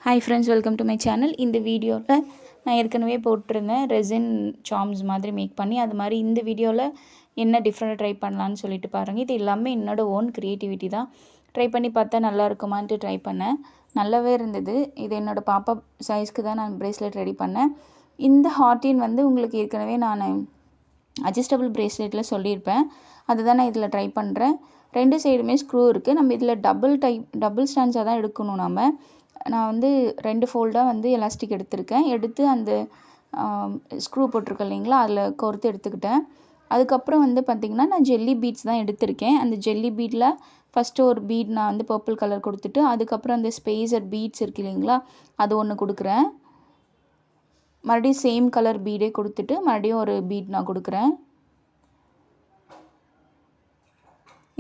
Hi friends, welcome to my channel. இந்த வீடியோவில் நான் ஏற்கனவே போட்டிருந்தேன் ரெசின் சார்ம்ஸ் மாதிரி மேக் பண்ணி, அது மாதிரி இந்த வீடியோவில் என்ன டிஃப்ரெண்ட்டாக ட்ரை பண்ணலான்னு சொல்லிட்டு பாருங்கள். இது எல்லாமே என்னோடய ஓன் க்ரியேட்டிவிட்டி தான். ட்ரை பண்ணி பார்த்தா நல்லா இருக்குமான்ட்டு ட்ரை பண்ணேன். நல்லாவே இருந்தது. இது என்னோடய பாப்பா சைஸ்க்கு தான் நான் ப்ரேஸ்லெட் ரெடி பண்ணேன். இந்த ஹார்டின் வந்து உங்களுக்கு ஏற்கனவே நான் அட்ஜஸ்டபிள் ப்ரேஸ்லெட்டில் சொல்லியிருப்பேன். அதுதான் நான் இதில் ட்ரை பண்ணுறேன். 2 சைடுமே ஸ்க்ரூ இருக்குது. நம்ம இதில் டபுள் ஸ்டாண்ட்ஸாக தான் எடுக்கணும். நான் வந்து 2 ஃபோல்டாக வந்து எலாஸ்டிக் எடுத்திருக்கேன். எடுத்து அந்த ஸ்க்ரூ போட்டிருக்கேன் இல்லைங்களா, அதில் கோர்த்து எடுத்துக்கிட்டேன். அதுக்கப்புறம் வந்து பார்த்திங்கன்னா, நான் ஜெல்லி பீட்ஸ் தான் எடுத்திருக்கேன். அந்த ஜெல்லி பீடில் ஃபஸ்ட்டு ஒரு பீட் நான் வந்து பர்பிள் கலர் கொடுத்துட்டு, அதுக்கப்புறம் அந்த ஸ்பேஸர் பீட்ஸ் இருக்குது இல்லைங்களா, அது ஒன்று கொடுக்குறேன். மறுபடியும் சேம் கலர் பீடே கொடுத்துட்டு மறுபடியும் ஒரு பீட் நான் கொடுக்குறேன்.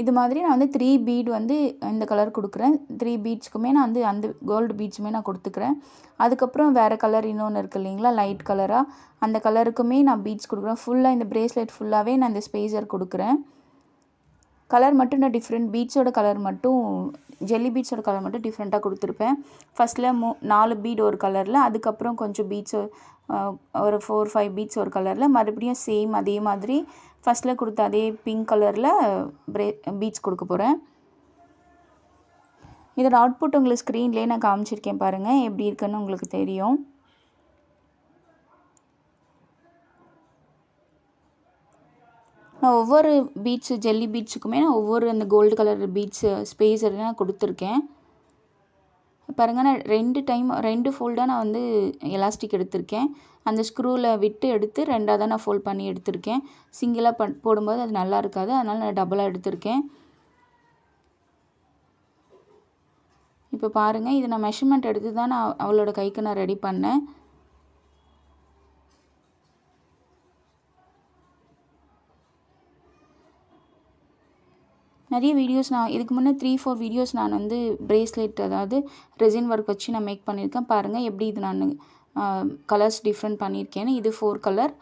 இது மாதிரி நான் வந்து 3 பீட் வந்து இந்த கலர் கொடுக்குறேன். 3 பீட்ஸ்க்குமே நான் வந்து அந்த கோல்டு பீட்ஸுமே நான் கொடுத்துக்கிறேன். அதுக்கப்புறம் வேறு கலர் இன்னொன்று இருக்குது இல்லைங்களா, லைட் கலராக, அந்த கலருக்குமே நான் பீட்ஸ் கொடுக்குறேன். ஃபுல்லாக இந்த ப்ரேஸ்லெட் ஃபுல்லாகவே நான் இந்த ஸ்பேஸர் கொடுக்குறேன். கலர் மட்டும் நான் டிஃப்ரெண்ட் பீட்ஸோட கலர் மட்டும் ஜெல்லி பீட்ஸோட கலர் மட்டும் டிஃப்ரெண்ட்டாக கொடுத்துருப்பேன். ஃபஸ்ட்டில் 4 பீட் ஒரு கலரில், அதுக்கப்புறம் கொஞ்சம் பீட்ஸு ஒரு 4-5 பீட்ஸ் ஒரு கலரில், மறுபடியும் சேம் அதே மாதிரி ஃபஸ்ட்டில் கொடுத்த அதே பிங்க் கலரில் பீட்ஸ் கொடுக்க போகிறேன். இதோட அவுட்புட் உங்களுக்கு ஸ்க்ரீன்லேயே நான் காமிச்சிருக்கேன் பாருங்கள், எப்படி இருக்குன்னு உங்களுக்கு தெரியும். நான் ஒவ்வொரு பீட்ஸு ஜெல்லி பீட்ஸுக்குமே நான் ஒவ்வொரு அந்த கோல்டு கலர் பீட்ஸு ஸ்பேஸர் நான் கொடுத்துருக்கேன். பாருங்கள், நான் 2 ஃபோல்டாக நான் வந்து எலாஸ்டிக் எடுத்திருக்கேன். அந்த ஸ்க்ரூவில் விட்டு எடுத்து 2ஆக தான் நான் ஃபோல்ட் பண்ணி எடுத்திருக்கேன். சிங்கிளாக போடும்போது அது நல்லா இருக்காது, அதனால் நான் டபுளாக எடுத்திருக்கேன். இப்போ பாருங்கள், இது நான் மெஷர்மெண்ட் எடுத்து தான் நான் அவளோட கைக்கு நான் ரெடி பண்ணேன். நிறைய வீடியோஸ் நான் இதுக்கு முன்னே 3-4 வீடியோஸ் நான் வந்து ப்ரேஸ்லெட், அதாவது ரெசின் ஒர்க் வச்சு நான் மேக் பண்ணியிருக்கேன். பாருங்கள் எப்படி இது நான் கலர்ஸ் டிஃப்ரெண்ட் பண்ணியிருக்கேன்னு. இது 4 கலர்,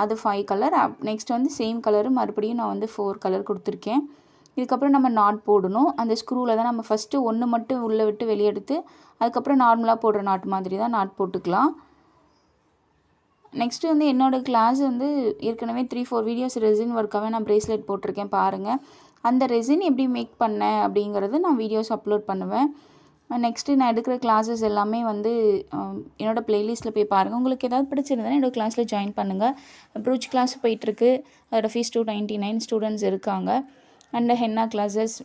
அது 5 கலர், நெக்ஸ்ட் வந்து சேம் கலரு மறுபடியும் நான் வந்து 4 கலர் கொடுத்துருக்கேன். இதுக்கப்புறம் நம்ம நாட் போடணும். அந்த ஸ்க்ரூவில் தான் நம்ம ஃபஸ்ட்டு ஒன்று மட்டும் உள்ளே விட்டு வெளியே எடுத்து, அதுக்கப்புறம் நார்மலாக போடுற நாட் மாதிரி தான் நாட் போட்டுக்கலாம். நெக்ஸ்ட்டு வந்து என்னோடய கிளாஸ் வந்து ஏற்கனவே 3-4 வீடியோஸ் ரெசின் ஒர்க்காகவே நான் ப்ரேஸ்லெட் போட்டிருக்கேன் பாருங்கள். அந்த ரெசின் எப்படி மேக் பண்ணேன் அப்படிங்கிறது நான் வீடியோஸ் அப்லோட் பண்ணுவேன். நெக்ஸ்ட்டு நான் எடுக்கிற கிளாஸஸ் எல்லாமே வந்து என்னோடய ப்ளேலிஸ்ட்டில் போய் பாருங்கள். உங்களுக்கு ஏதாவது பிடிச்சிருந்ததுன்னா என்னோடய கிளாஸில் ஜாயின் பண்ணுங்கள். ப்ரூச் கிளாஸ் போயிட்டுருக்கு. அதோட ஃபீஸ் 299 ஸ்டூடெண்ட்ஸ் இருக்காங்க. And henna classes,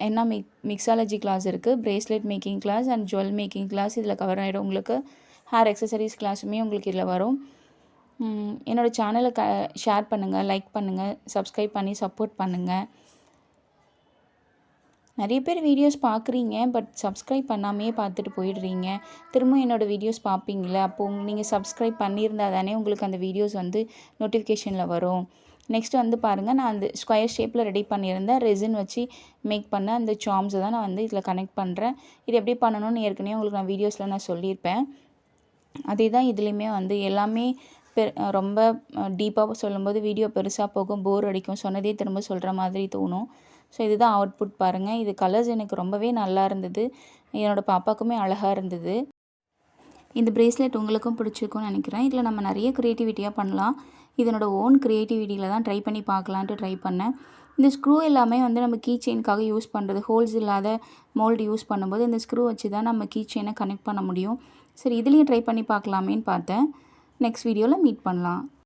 henna mixology class இருக்குது, bracelet making class and jewel making class இதில் கவர் ஆகிடும். உங்களுக்கு ஹேர் எக்ஸசரிஸ் கிளாஸுமே உங்களுக்கு இதில் வரும். என்னோடய சேனலை ஷேர் பண்ணுங்கள், லைக் பண்ணுங்கள், சப்ஸ்கிரைப் பண்ணி சப்போர்ட் பண்ணுங்கள். நிறைய பேர் வீடியோஸ் பார்க்குறீங்க, பட் சப்ஸ்கிரைப் பண்ணாமையே பார்த்துட்டு போயிடுறீங்க. திரும்பவும் என்னோடய வீடியோஸ் பார்ப்பீங்கள, அப்போது நீங்கள் சப்ஸ்கிரைப் பண்ணியிருந்தால் தானே உங்களுக்கு அந்த வீடியோஸ் வந்து நோட்டிஃபிகேஷனில் வரும். நெக்ஸ்ட் வந்து பாருங்கள், நான் அந்த ஸ்கொயர் ஷேப்பில் ரெடி பண்ணியிருந்தேன் ரெசின் வச்சு மேக் பண்ண அந்த சார்ம்ஸை தான் நான் வந்து இதில் கனெக்ட் பண்ணுறேன். இது எப்படி பண்ணணும்னு ஏற்கனவே உங்களுக்கு நான் வீடியோஸில் நான் சொல்லியிருப்பேன். அதே தான் இதுலேயுமே வந்து எல்லாமே ரொம்ப டீப்பாக சொல்லும்போது வீடியோ பெருசாக போகும், போர் அடிக்கும், சொன்னதே திரும்ப சொல்கிற மாதிரி தோணும். ஸோ இதுதான் அவுட்புட் பாருங்கள். இது கலர்ஸ் எனக்கு ரொம்பவே நல்லா இருந்தது, என்னோடய பாப்பாவுக்குமே அழகாக இருந்தது. இந்த ப்ரேஸ்லெட் உங்களுக்கும் பிடிச்சிருக்கும்னு நினைக்கிறேன். இதில் நம்ம நிறைய க்ரியேட்டிவிட்டியாக பண்ணலாம். இதனோட ஓன் க்ரியேட்டிவிட்டியில் தான் ட்ரை பண்ணி பார்க்கலான்ட்டு ட்ரை பண்ணேன். இந்த ஸ்க்ரூ எல்லாமே வந்து நம்ம கீ செயினுக்காக யூஸ் பண்ணுறது, ஹோல்ஸ் இல்லாத மோல்டு யூஸ் பண்ணும்போது இந்த ஸ்க்ரூ வச்சு தான் நம்ம கீ செயினை கனெக்ட் பண்ண முடியும். சரி, இதுலேயும் ட்ரை பண்ணி பார்க்கலாமேன்னு பார்த்தேன். நெக்ஸ்ட் வீடியோவில் மீட் பண்ணலாம்.